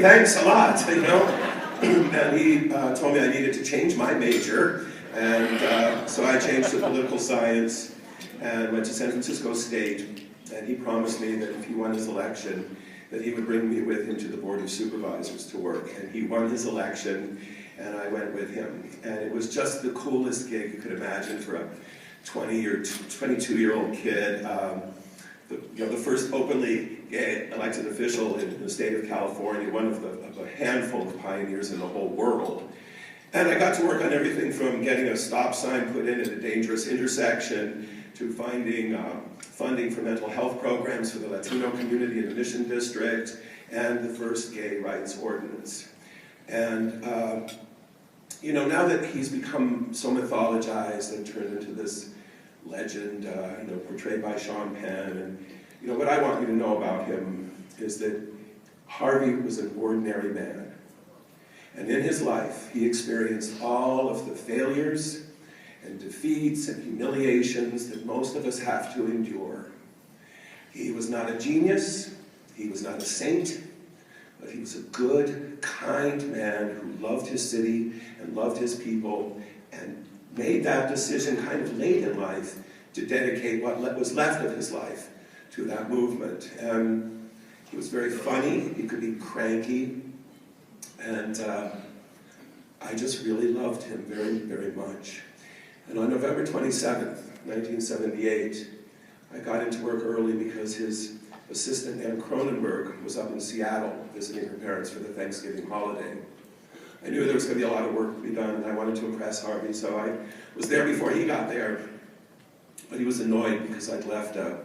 thanks a lot, you know. And he told me I needed to change my major, and so I changed to political science and went to San Francisco State, and he promised me that if he won his election, that he would bring me with him to the Board of Supervisors to work. And he won his election, and I went with him. And it was just the coolest gig you could imagine for a 20 or 22-year-old kid. The first openly gay elected official in the state of California, one of a handful of pioneers in the whole world. And I got to work on everything from getting a stop sign put in at a dangerous intersection to finding funding for mental health programs for the Latino community in the Mission District, and the first gay rights ordinance. And you know, now that he's become so mythologized and turned into this legend, you know, portrayed by Sean Penn, and you know, what I want you to know about him is that Harvey was an ordinary man. And in his life, he experienced all of the failures and defeats and humiliations that most of us have to endure. He was not a genius, he was not a saint, but he was a good, kind man who loved his city and loved his people, and made that decision kind of late in life to dedicate what was left of his life to that movement. And he was very funny, he could be cranky, and I just really loved him very, very much. And on November 27th, 1978, I got into work early because his assistant, Ann Cronenberg, was up in Seattle visiting her parents for the Thanksgiving holiday. I knew there was going to be a lot of work to be done, and I wanted to impress Harvey, so I was there before he got there. But he was annoyed because I'd left a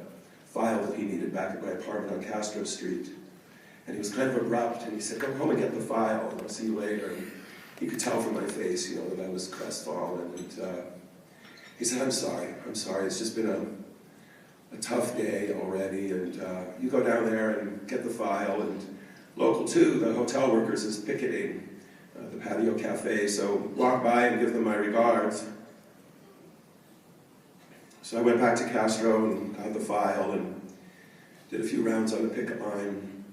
file that he needed back at my apartment on Castro Street. And he was kind of abrupt, and he said, "Go home and get the file, and I'll see you later." And he could tell from my face, you know, that I was crestfallen. And he said, I'm sorry, it's just been a tough day already, and you go down there and get the file, and local 2, the hotel workers, is picketing the patio cafe, so walk by and give them my regards. So I went back to Castro and got the file and did a few rounds on the picket line,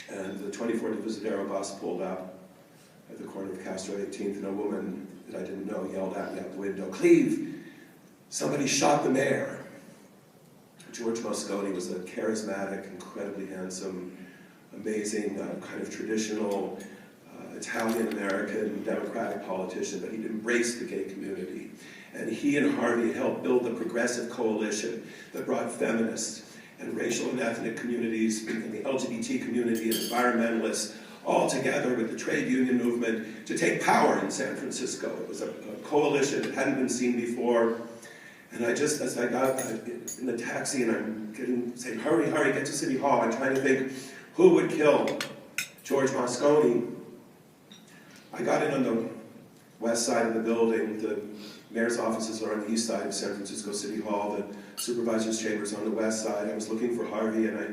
and the 24 Divisadero bus pulled up at the corner of Castro 18th, and a woman that I didn't know yelled at me out the window, "Cleve, somebody shot the mayor." George Moscone was a charismatic, incredibly handsome, amazing, kind of traditional Italian-American Democratic politician, but he'd embraced the gay community. And he and Harvey helped build the progressive coalition that brought feminists and racial and ethnic communities and the LGBT community and environmentalists all together with the trade union movement to take power in San Francisco. It was a coalition that hadn't been seen before. And as I got in the taxi and I'm saying, hurry, get to City Hall, I'm trying to think who would kill George Moscone. I got in on the west side of the building. The mayor's offices are on the east side of San Francisco City Hall. The supervisor's chambers on the west side. I was looking for Harvey, and I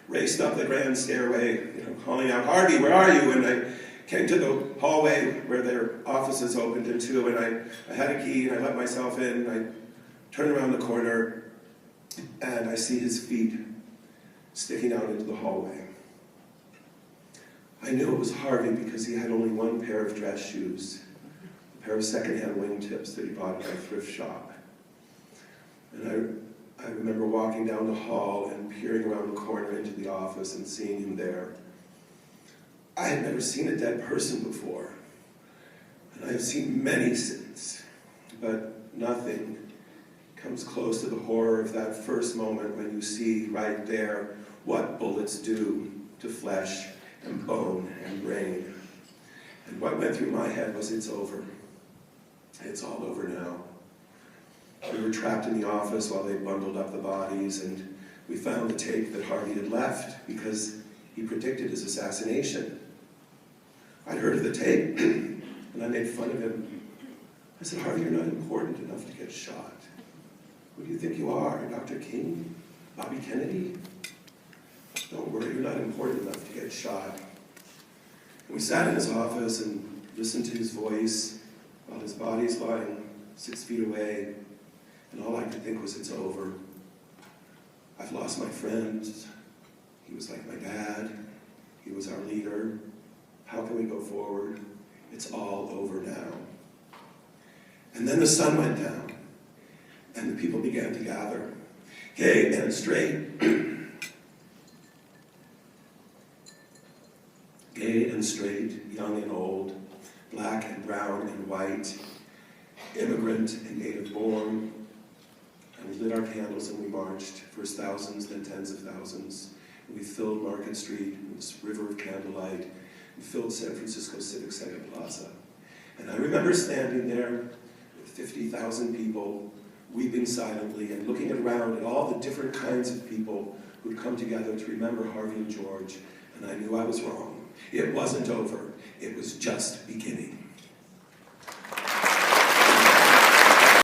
raced up the grand stairway, you know, calling out, "Harvey, where are you?" And I came to the hallway where their offices opened into, and I had a key, and I let myself in, and I turned around the corner, and I see his feet sticking out into the hallway. I knew it was Harvey because he had only one pair of dress shoes, a pair of secondhand wingtips that he bought at a thrift shop. And I remember walking down the hall and peering around the corner into the office and seeing him there. I had never seen a dead person before, and I have seen many since, but nothing comes close to the horror of that first moment when you see right there what bullets do to flesh and bone and brain. And what went through my head was, it's over. It's all over now. We were trapped in the office while they bundled up the bodies, and we found the tape that Harvey had left because he predicted his assassination. I'd heard of the tape, and I made fun of him. I said, "Harvey, you're not important enough to get shot. Who do you think you are, Dr. King? Bobby Kennedy? Don't worry, you're not important enough to get shot." And we sat in his office and listened to his voice while his body's lying 6 feet away, and all I could think was, it's over. I've lost my friend. He was like my dad. He was our leader. How can we go forward? It's all over now. And then the sun went down, and the people began to gather, gay and straight, gay and straight, young and old, black and brown and white, immigrant and native born. And we lit our candles and we marched, first thousands, then tens of thousands. And we filled Market Street, this river of candlelight. We filled San Francisco Civic Center Plaza. And I remember standing there with 50,000 people, weeping silently and looking around at all the different kinds of people who'd come together to remember Harvey and George. And I knew I was wrong. It wasn't over. It was just beginning.